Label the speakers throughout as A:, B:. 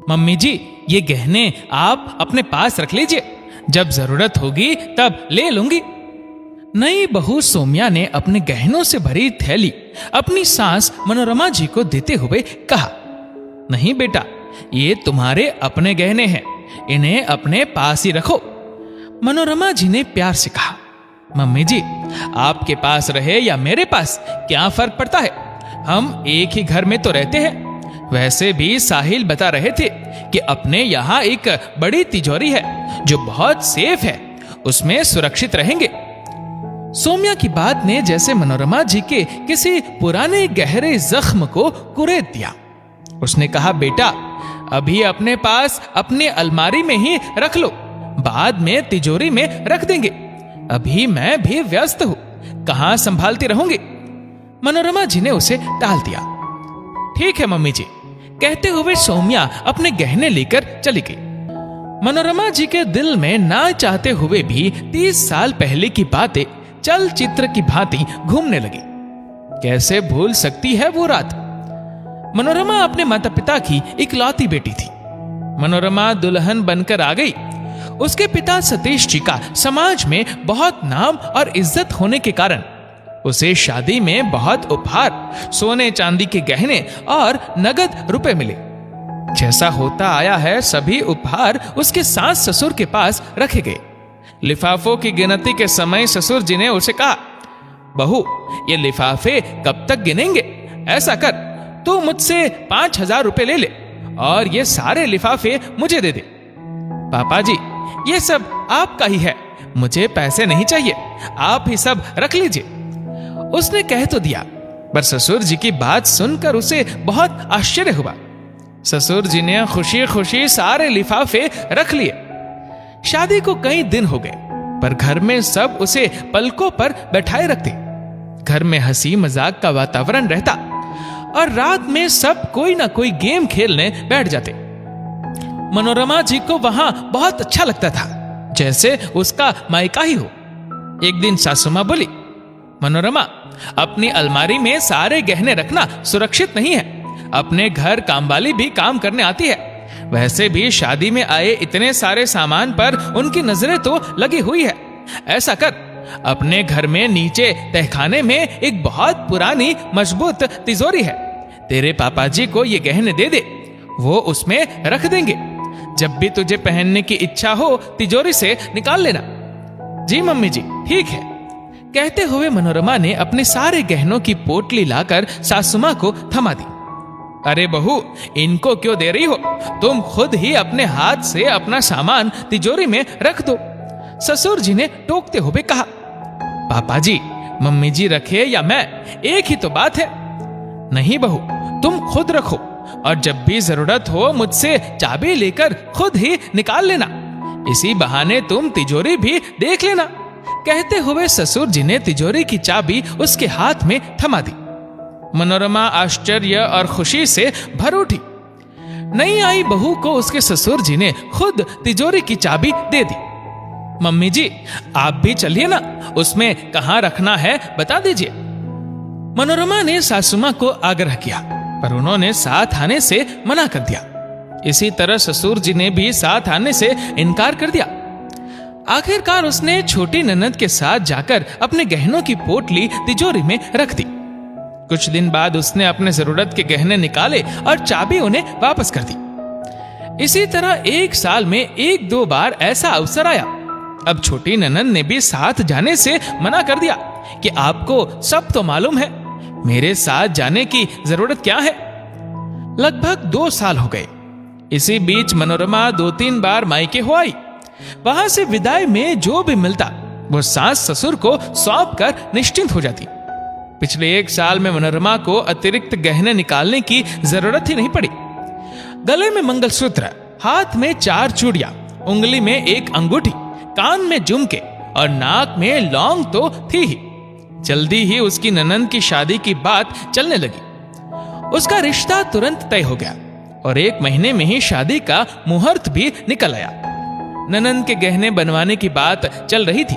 A: Mummy जी, ये गहने आप अपने पास रख लीजिए, जब जरूरत होगी तब ले लूंगी। नई बहू सोम्या ने अपने गहनों से भरी थैली अपनी सास मनोरमा जी को देते हुए कहा, नहीं बेटा, ये तुम्हारे अपने गहने हैं, इन्हें अपने पास ही रखो। मनोरमा जी ने प्यार से कहा, मम्मी जी, आपके पास रहे या मेरे पास क्या फर्क पड़ता है, हम एक ही घर में तो रहते हैं। वैसे भी साहिल बता रहे थे कि अपने यहाँ एक बड़ी तिजोरी है जो बहुत सेफ है, उसमें सुरक्षित रहेंगे। सोम्या की बात ने जैसे मनोरमा जी के किसी पुराने गहरे जख्म को कुरेद दिया। उसने कहा, बेटा, अभी अपने पास अपनी अलमारी में ही रख लो, बाद में तिजोरी में रख देंगे। अभी मैं भी व्यस्त हूं, कहां संभालती रहूंगी। मनोरमा जी ने उसे टाल दिया। ठीक है मम्मी जी, कहते हुए सोम्या अपने गहने लेकर चली गई। मनोरमा जी के दिल में ना चाहते हुए भी 30 साल पहले की बातें चलचित्र की भांति घूमने लगी। कैसे भूल सकती है वो रात। मनोरमा अपने माता पिता की इकलौती बेटी थी। मनोरमा दुल्हन बनकर आ गई। उसके पिता सतीश जी का समाज में बहुत नाम और इज्जत होने के कारण उसे शादी में बहुत उपहार, सोने चांदी के गहने और नगद रुपए मिले। जैसा होता आया है, सभी उपहार उसके सास ससुर के पास रखे गए। लिफाफों की गिनती के समय ससुर जी ने उसे कहा, बहू, ये लिफाफे कब तक गिनेंगे? ऐसा कर, तू मुझसे 5,000 रुपए ले ले और ये सारे लिफाफे मुझे दे दे। पापा जी, ये सब आपका ही है, मुझे पैसे नहीं चाहिए, आप ही सब रख लीजिए। उसने कह तो दिया, पर ससुर जी की बात सुनकर उसे बहुत आश्चर्य हुआ। ससुर जी ने खुशी खुशी सारे लिफाफे रख लिए। शादी को कई दिन हो गए, पर घर में सब उसे पलकों पर बैठाए रखते। घर में हंसी मजाक का वातावरण रहता और रात में सब कोई ना कोई गेम खेलने बैठ जाते। मनोरमा जी को वहां बहुत अच्छा लगता था, जैसे उसका मायका ही हो। एक दिन सासू मां बोली, मनोरमा, अपनी अलमारी में सारे गहने रखना सुरक्षित नहीं है। अपने घर कामवाली भी काम करने आती है। वैसे भी शादी में आए इतने सारे सामान पर उनकी नजरें तो लगी हुई है। ऐसा कर, अपने घर में नीचे तहखाने में एक बहुत पुरानी मजबूत तिजोरी है, तेरे पापा जी को ये गहने दे दे, वो उसमें रख देंगे। जब भी तुझे पहनने की इच्छा हो, तिजोरी से निकाल लेना। जी मम्मी जी, ठीक है। कहते हुए मनोरमा ने अपने सारे गहनों की पोटली लाकर सासू मां को थमा दी। अरे बहू, इनको क्यों दे रही हो? तुम खुद ही अपने हाथ से अपना सामान तिजोरी में रख दो। ससुर जी ने टोकते हुए कहा, पापा जी, मम्मी जी रखे या मैं, एक ही तो बात है। नहीं बहू, तुम खुद रखो और जब भी जरूरत हो मुझसे चाबी लेकर खुद ही निकाल लेना। इसी बहाने तुम तिजोरी भी देख लेना। कहते हुए ससुर जी ने तिजोरी की चाबी उसके हाथ में थमा दी। मनोरमा आश्चर्य और खुशी से भर उठी। नई आई बहू को उसके ससुर जी ने खुद तिजोरी की चाबी दे दी। मम्मी जी, आप भी चलिए ना, उसमें कहां रखना है बता दीजिए। मनोरमा ने सासू मां को आग्रह किया, पर उन्होंने साथ आने से मना कर दिया। इसी तरह ससुर जी ने भी साथ आने से इनकार कर दिया। आखिरकार उसने छोटी ननद के साथ जाकर अपने गहनों की पोटली तिजोरी में रख दी। कुछ दिन बाद उसने अपने जरूरत के गहने निकाले और चाबी उन्हें वापस कर दी। इसी तरह 1 साल में 1-2 बार ऐसा अवसर आया। अब छोटी ननद ने भी साथ जाने से मना कर दिया कि आपको सब तो मालूम है, मेरे साथ जाने की जरूरत क्या है। लगभग 2 साल हो गए। इसी बीच मनोरमा 2-3 बार मायके हो आई। वहां से विदाई में जो भी मिलता वो सास ससुर को सौंप कर निश्चिंत हो जाती। पिछले 1 साल में मनोरमा को अतिरिक्त गहने निकालने की जरूरत ही नहीं पड़ी। गले में मंगलसूत्र, हाथ में 4 चूड़ियां, उंगली में 1 अंगूठी, कान में झुमके और नाक में लौंग तो थी ही। जल्दी ही उसकी ननद की शादी की बात चलने लगी। उसका रिश्ता तुरंत तय हो गया और 1 महीने में ही शादी का मुहूर्त भी निकल आया। ननद के गहने बनवाने की बात चल रही थी।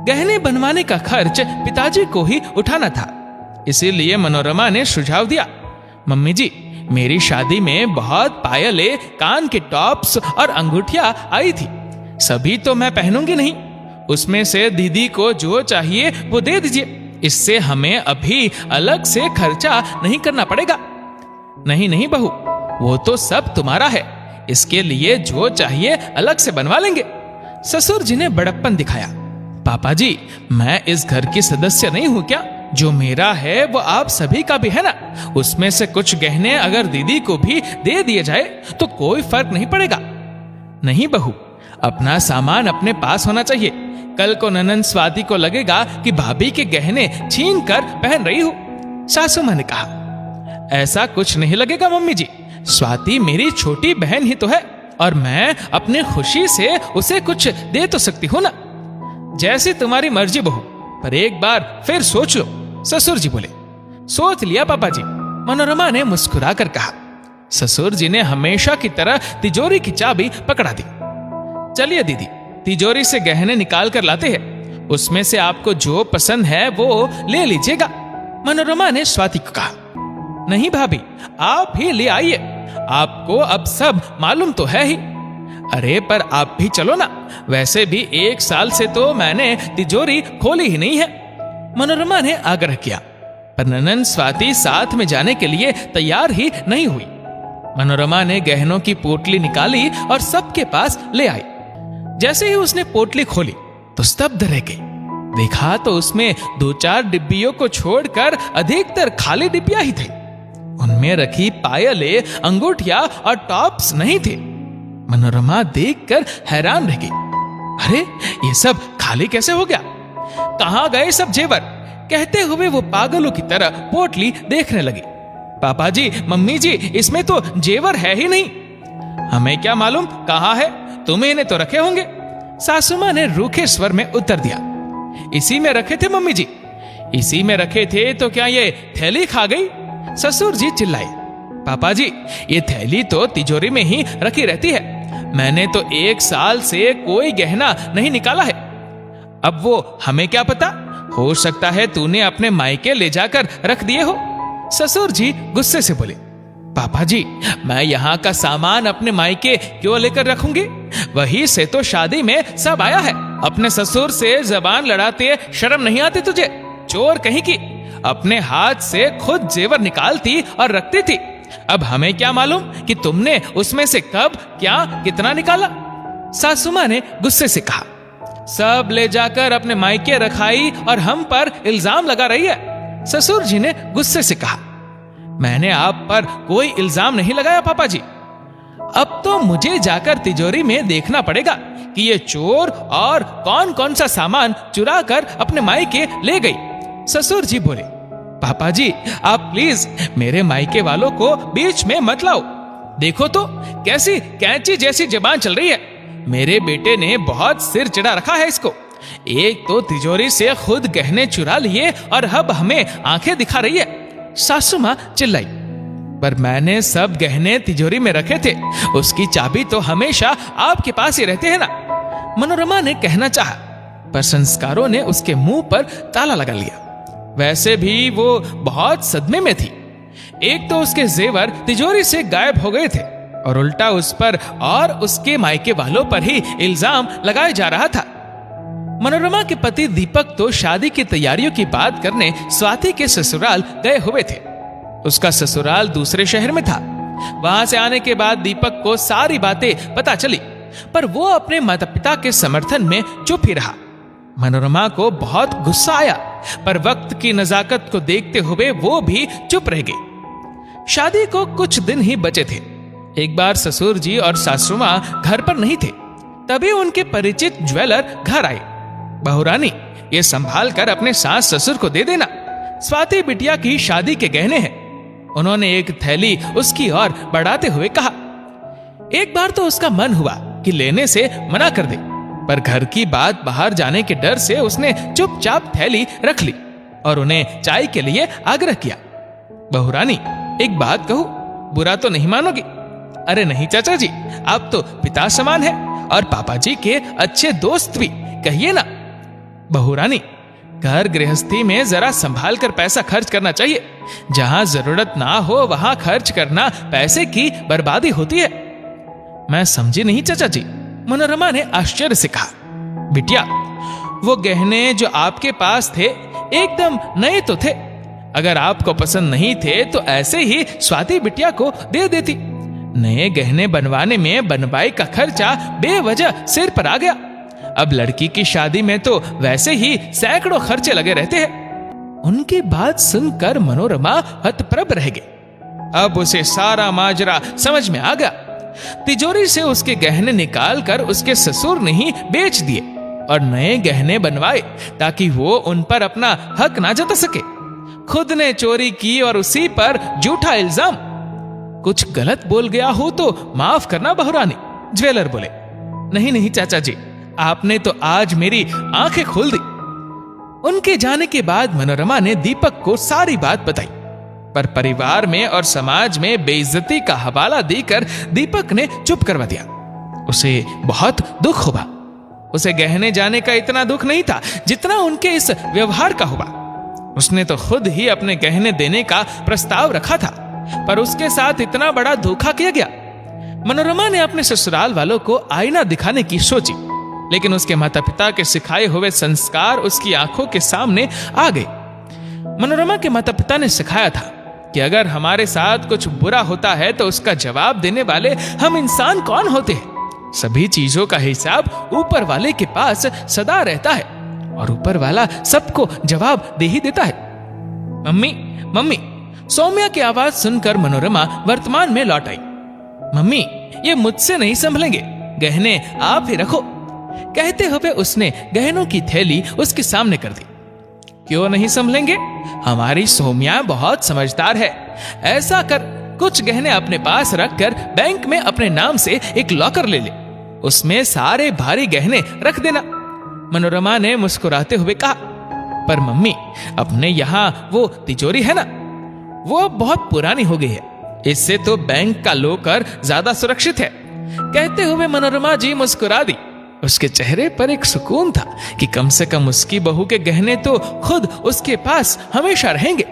A: गहने बनवाने का खर्च पिताजी को ही उठाना था। इसीलिए मनोरमा ने सुझाव दिया, मम्मी जी, मेरी शादी में बहुत पायलें, कान के टॉप्स और अंगूठियां आई थी। सभी तो मैं पहनूंगी नहीं, उसमें से दीदी को जो चाहिए वो दे दीजिए। इससे हमें अभी अलग से खर्चा नहीं करना पड़ेगा। नहीं नहीं बहू, वो तो सब तुम्हारा है, इसके लिए जो चाहिए अलग से बनवा लेंगे। ससुर जी ने बड़प्पन दिखाया। पापा जी, मैं इस घर की सदस्य नहीं हूं क्या? जो मेरा है वो आप सभी का भी है ना। उसमें से कुछ गहने अगर दीदी को भी दे दिए जाए तो कोई फर्क नहीं पड़ेगा। नहीं बहू, अपना सामान अपने पास होना चाहिए। कल को ननंद स्वाति को लगेगा कि भाभी के गहने छीन कर पहन रही हो। सासू मां ने कहा, ऐसा कुछ नहीं लगेगा मम्मी जी, स्वाति मेरी छोटी बहन ही तो है और मैं अपनी खुशी से उसे कुछ दे तो सकती हूं ना। जैसी तुम्हारी मर्जी बहू, पर एक बार फिर सोच लो। ससुर जी बोले। सोच लिया पापा जी, मनोरमा ने मुस्कुरा कर कहा। ससुर जी ने हमेशा की तरह तिजोरी की चाबी पकड़ा दी। चलिए दीदी, तिजोरी से गहने निकाल कर लाते हैं, उसमें से आपको जो पसंद है वो ले लीजिएगा। मनोरमा ने स्वाति को कहा। नहीं भाभी, आप ही ले आइए, आपको अब सब मालूम तो है ही। अरे पर आप भी चलो ना, वैसे भी 1 साल से तो मैंने तिजोरी खोली ही नहीं है। मनोरमा ने आग्रह किया, पर ननंद स्वाति साथ में जाने के लिए तैयार ही नहीं हुई। मनोरमा ने गहनों की पोटली निकाली और सबके पास ले आई। जैसे ही उसने पोटली खोली तो स्तब्ध रह गई। देखा तो उसमें 2-4 डिब्बियों को छोड़कर अधिकतर खाली डिब्बियां ही थे। उनमें रखी पायलें, अंगूठियां और टॉप्स नहीं थे। मनोरमा देखकर हैरान रह गई। अरे ये सब खाली कैसे हो गया? कहां गए सब जेवर? कहते हुए वो पागलों की तरह पोटली देखने लगी। पापा जी, मम्मी जी, इसमें तो जेवर है ही नहीं। हमें क्या मालूम कहां है, तुम्हें ने तो रखे होंगे। सासू मां ने रूखे स्वर में उत्तर दिया। इसी में रखे थे मम्मी जी। इसी में रखे थे तो क्या ये थैली खा गई? ससुर जी चिल्लाए। पापा जी, ये थैली तो तिजोरी में ही रखी रहती है। मैंने तो 1 साल से कोई गहना नहीं निकाला है। अब वो हमें क्या पता, हो सकता है तूने अपने मायके ले जाकर रख दिए हो। ससुर जी गुस्से से बोले। पापा जी, मैं यहाँ का सामान अपने मायके क्यों लेकर रखूंगी? वही से तो शादी में सब आया है। अपने ससुर से जबान लड़ाते शर्म नहीं आती तुझे? चोर कहीं की, अपने हाथ से खुद जेवर निकालती और रखती थी। अब हमें क्या मालूम कि तुमने उसमें से कब, क्या, कितना निकाला? सासू मां ने गुस्से से कहा। सब ले जाकर अपने मायके रखाई और हम पर इल्जाम लगा रही है। ससुर जी ने गुस्से से कहा। मैंने आप पर कोई इल्जाम नहीं लगाया पापा जी। अब तो मुझे जाकर तिजोरी में देखना पड़ेगा कि ये चोर और कौन कौन सा सामान चुरा कर अपने मायके ले गई। ससुर जी बोले। पापा जी, आप प्लीज मेरे मायके वालों को बीच में मत लाओ। देखो तो कैसी कैंची जैसी जबान चल रही है। मेरे बेटे ने बहुत सिर चढ़ा रखा है इसको। एक तो तिजोरी से खुद गहने चुरा लिए और अब हमें आंखें दिखा रही है। सासू मां चिल्लाई। पर मैंने सब गहने तिजोरी में रखे थे, उसकी चाबी तो हमेशा आपके पास ही रहते हैं ना। मनोरमा ने कहना चाहा, पर संस्कारों ने उसके मुंह पर ताला लगा लिया। वैसे भी वो बहुत सदमे में थी। एक तो उसके जेवर तिजोरी से गायब हो गए थे और उल्टा उस पर और उसके मायके वालों पर ही इल्जाम लगाया जा रहा था। मनोरमा के पति दीपक तो शादी की तैयारियों की बात करने स्वाति के ससुराल गए हुए थे। उसका ससुराल दूसरे शहर में था। वहां से आने के बाद दीपक को सारी बातें पता चली, पर वो अपने माता पिता के समर्थन में चुप ही रहा। मनोरमा को बहुत गुस्सा आया, पर वक्त की नजाकत को देखते हुए वो भी चुप रह गई। शादी को कुछ दिन ही बचे थे। एक बार ससुर जी और सासू मां घर पर नहीं थे, तभी उनके परिचित ज्वेलर घर आए। बहुरानी, ये संभाल कर अपने सास ससुर को दे देना, स्वाति बिटिया की शादी के गहने हैं। उन्होंने एक थैली उसकी ओर बढ़ाते हुए कहा। एक बार तो उसका मन हुआ कि लेने से मना कर दे, पर घर की बात बाहर जाने के डर से उसने चुपचाप थैली रख ली और उन्हें चाय के लिए आग्रह किया। बहुरानी, एक बात कहूं, बुरा तो नहीं मानोगी? अरे नहीं चाचा जी, आप तो पिता समान हैं और पापा जी के अच्छे दोस्त भी, कहिए ना। बहुरानी, घर गृहस्थी में जरा संभाल कर पैसा खर्च करना चाहिए। जहां जरूरत ना हो वहां खर्च करना पैसे की बर्बादी होती है। मैं समझी नहीं चाचा जी, मनोरमा ने आश्चर्य से कहा। बिटिया, वो गहने जो आपके पास थे एकदम नए तो थे। अगर आपको पसंद नहीं थे तो ऐसे ही स्वाति बिटिया को दे देती। नए गहने बनवाने में बनवाई का खर्चा बेवजह सिर पर आ गया। अब लड़की की शादी में तो वैसे ही सैकड़ों खर्चे लगे रहते हैं। उनकी बात सुनकर मनोरमा हतप्रभ रह गई। अब उसे सारा माजरा समझ में आ गया। तिजोरी से उसके गहने निकालकर उसके ससुर ने ही बेच दिए और नए गहने बनवाए ताकि वो उन पर अपना हक ना जता सके। खुद ने चोरी की और उसी पर झूठा इल्जाम। कुछ गलत बोल गया हो तो माफ करना बहुरानी, ज्वेलर बोले। नहीं नहीं चाचा जी, आपने तो आज मेरी आंखें खोल दी। उनके जाने के बाद मनोरमा ने दीपक को सारी बात बताई, पर परिवार में और समाज में बेइज्जती का हवाला देकर दीपक ने चुप करवा दिया। उसे बहुत दुख हुआ। उसे गहने जाने का इतना दुख नहीं था जितना उनके इस व्यवहार का हुआ। उसने तो खुद ही अपने गहने देने का प्रस्ताव रखा था, पर उसके साथ इतना बड़ा धोखा किया गया। मनोरमा ने अपने ससुराल वालों को आईना दिखाने की सोची, लेकिन उसके माता पिता के सिखाए हुए संस्कार उसकी आंखों के सामने आ गए। मनोरमा के माता पिता ने सिखाया था कि अगर हमारे साथ कुछ बुरा होता है तो उसका जवाब देने वाले हम इंसान कौन होते हैं। सभी चीजों का हिसाब ऊपर वाले के पास सदा रहता है और ऊपर वाला सबको जवाब दे ही देता है। मम्मी मम्मी, सौम्या की आवाज सुनकर मनोरमा वर्तमान में लौट आई। मम्मी, ये मुझसे नहीं संभलेंगे, गहने आप ही रखो। कहते हुए उसने गहनों की थैली उसके सामने कर दी। क्यों नहीं संभलेंगे? हमारी सौम्या बहुत समझदार है। ऐसा कर, कुछ गहने अपने पास रखकर बैंक में अपने नाम से एक लॉकर ले ले, उसमें सारे भारी गहने रख देना। मनोरमा ने मुस्कुराते हुए कहा। पर मम्मी, अपने यहाँ वो तिजोरी है ना, वो बहुत पुरानी हो गई है। इससे तो बैंक का लॉकर ज्यादा सुरक्षित है। कहते हुए मनोरमा जी मुस्कुरा दी। उसके चेहरे पर एक सुकून था कि कम से कम उसकी बहू के गहने तो खुद उसके पास हमेशा रहेंगे।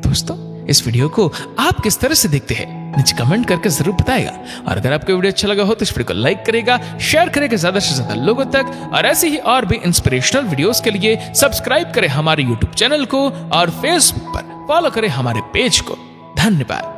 A: दोस्तों, इस वीडियो को आप किस तरह से देखते हैं नीचे कमेंट करके जरूर बताएगा। और अगर आपको वीडियो अच्छा लगा हो तो इस वीडियो को लाइक करेगा, शेयर करेगा ज्यादा से ज्यादा लोगों तक। और ऐसे ही और भी इंस्पिरेशनल वीडियोस के लिए सब्सक्राइब करें हमारे यूट्यूब चैनल को और फेसबुक पर फॉलो करें हमारे पेज को। धन्यवाद।